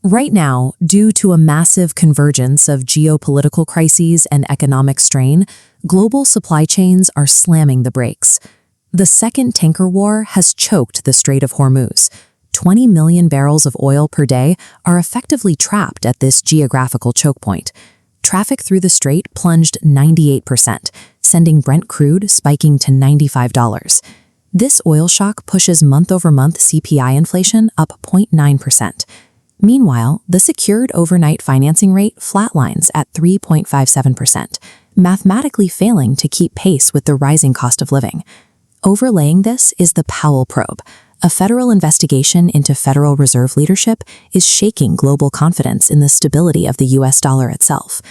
Right now, due to a massive convergence of geopolitical crises and economic strain, global supply chains are slamming the brakes. The second tanker war has choked the Strait of Hormuz. 20 million barrels of oil per day are effectively trapped at this geographical choke point. Traffic through the strait plunged 98%, sending Brent crude spiking to $95. This oil shock pushes month-over-month CPI inflation up 0.9%. Meanwhile, the secured overnight financing rate flatlines at 3.57%, mathematically failing to keep pace with the rising cost of living. Overlaying this is the Powell probe. A federal investigation into Federal Reserve leadership is shaking global confidence in the stability of the US dollar itself.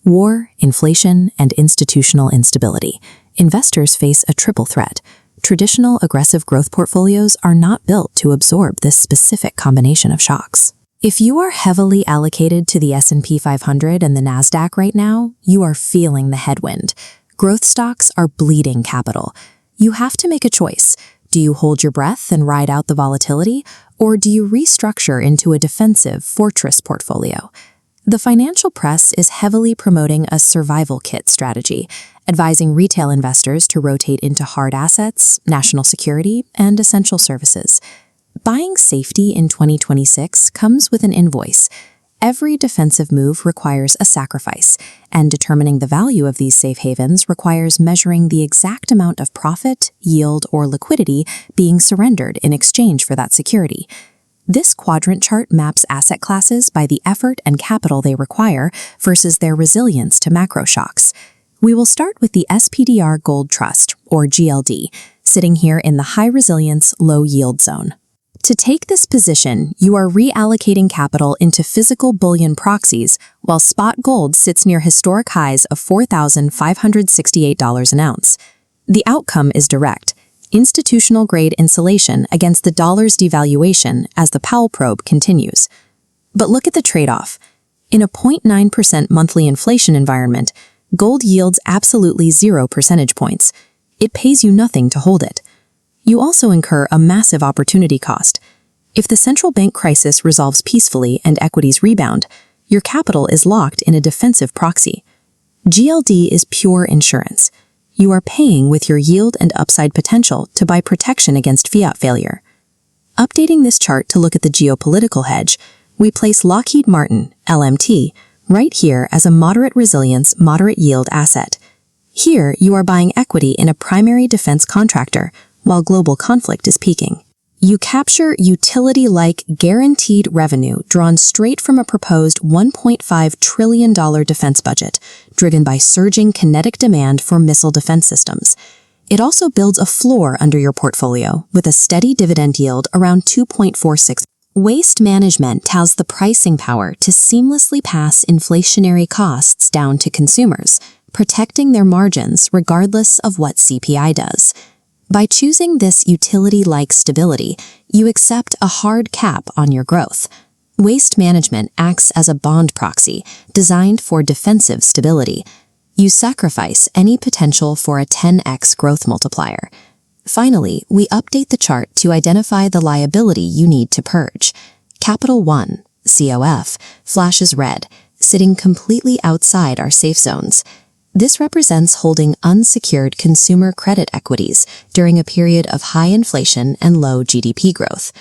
War, inflation, and institutional instability. Investors face a triple threat. Traditional aggressive growth portfolios are not built to absorb this specific combination of shocks. If you are heavily allocated to the S&P 500 and the Nasdaq right now, you are feeling the headwind. Growth stocks are bleeding capital. You have to make a choice. Do you hold your breath and ride out the volatility, or do you restructure into a defensive fortress portfolio? The financial press is heavily promoting a survival kit strategy, advising retail investors to rotate into hard assets, national security, and essential services. Buying safety in 2026 comes with an invoice. Every defensive move requires a sacrifice, and determining the value of these safe havens requires measuring the exact amount of profit, yield, or liquidity being surrendered in exchange for that security. This quadrant chart maps asset classes by the effort and capital they require versus their resilience to macro shocks. We will start with the SPDR Gold Trust, or GLD, sitting here in the high resilience, low yield zone. To take this position, you are reallocating capital into physical bullion proxies, while spot gold sits near historic highs of $4,568 an ounce. The outcome is direct: institutional-grade insulation against the dollar's devaluation as the Powell probe continues. But look at the trade-off. In a 0.9% monthly inflation environment, gold yields absolutely 0 percentage points. It pays you nothing to hold it. You also incur a massive opportunity cost. If the central bank crisis resolves peacefully and equities rebound, your capital is locked in a defensive proxy. GLD is pure insurance. You are paying with your yield and upside potential to buy protection against fiat failure. Updating this chart to look at the geopolitical hedge, we place Lockheed Martin, LMT, right here as a moderate resilience, moderate yield asset. Here, you are buying equity in a primary defense contractor, while global conflict is peaking. You capture utility-like guaranteed revenue drawn straight from a proposed $1.5 trillion defense budget, driven by surging kinetic demand for missile defense systems. It also builds a floor under your portfolio, with a steady dividend yield around 2.46. Waste management has the pricing power to seamlessly pass inflationary costs down to consumers, protecting their margins regardless of what CPI does. By choosing this utility-like stability, you accept a hard cap on your growth. Waste management acts as a bond proxy designed for defensive stability. You sacrifice any potential for a 10x growth multiplier. Finally, we update the chart to identify the liability you need to purge. Capital One, COF, flashes red, sitting completely outside our safe zones. This represents holding unsecured consumer credit equities during a period of high inflation and low GDP growth.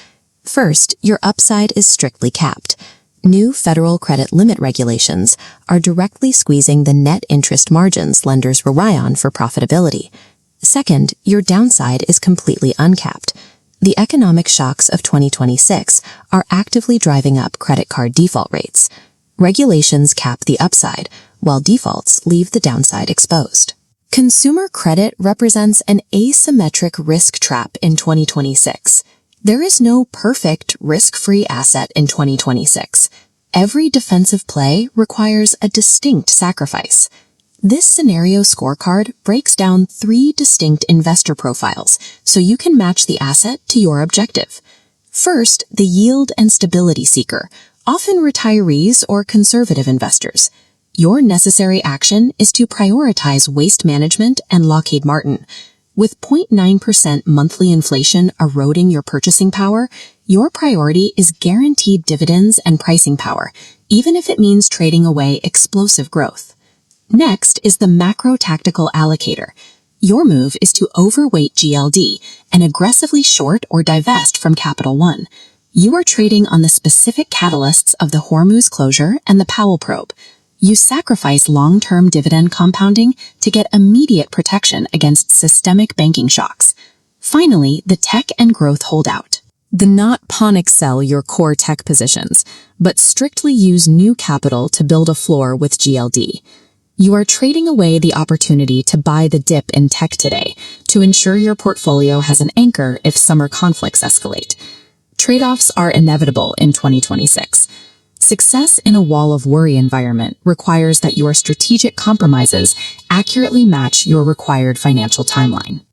First, your upside is strictly capped. New federal credit limit regulations are directly squeezing the net interest margins lenders rely on for profitability. Second, your downside is completely uncapped. The economic shocks of 2026 are actively driving up credit card default rates. Regulations cap the upside, while defaults leave the downside exposed. Consumer credit represents an asymmetric risk trap in 2026. There is no perfect risk-free asset in 2026. Every defensive play requires a distinct sacrifice. This scenario scorecard breaks down 3 distinct investor profiles so you can match the asset to your objective. First, the yield and stability seeker, often retirees or conservative investors. Your necessary action is to prioritize waste management and Lockheed Martin. With 0.9% monthly inflation eroding your purchasing power, your priority is guaranteed dividends and pricing power, even if it means trading away explosive growth. Next is the macro-tactical allocator. Your move is to overweight GLD and aggressively short or divest from Capital One. You are trading on the specific catalysts of the Hormuz closure and the Powell probe. You sacrifice long-term dividend compounding to get immediate protection against systemic banking shocks. Finally, the tech and growth holdout. Do not panic sell your core tech positions, but strictly use new capital to build a floor with GLD. You are trading away the opportunity to buy the dip in tech today to ensure your portfolio has an anchor if summer conflicts escalate. Trade-offs are inevitable in 2026. Success in a wall of worry environment requires that your strategic compromises accurately match your required financial timeline.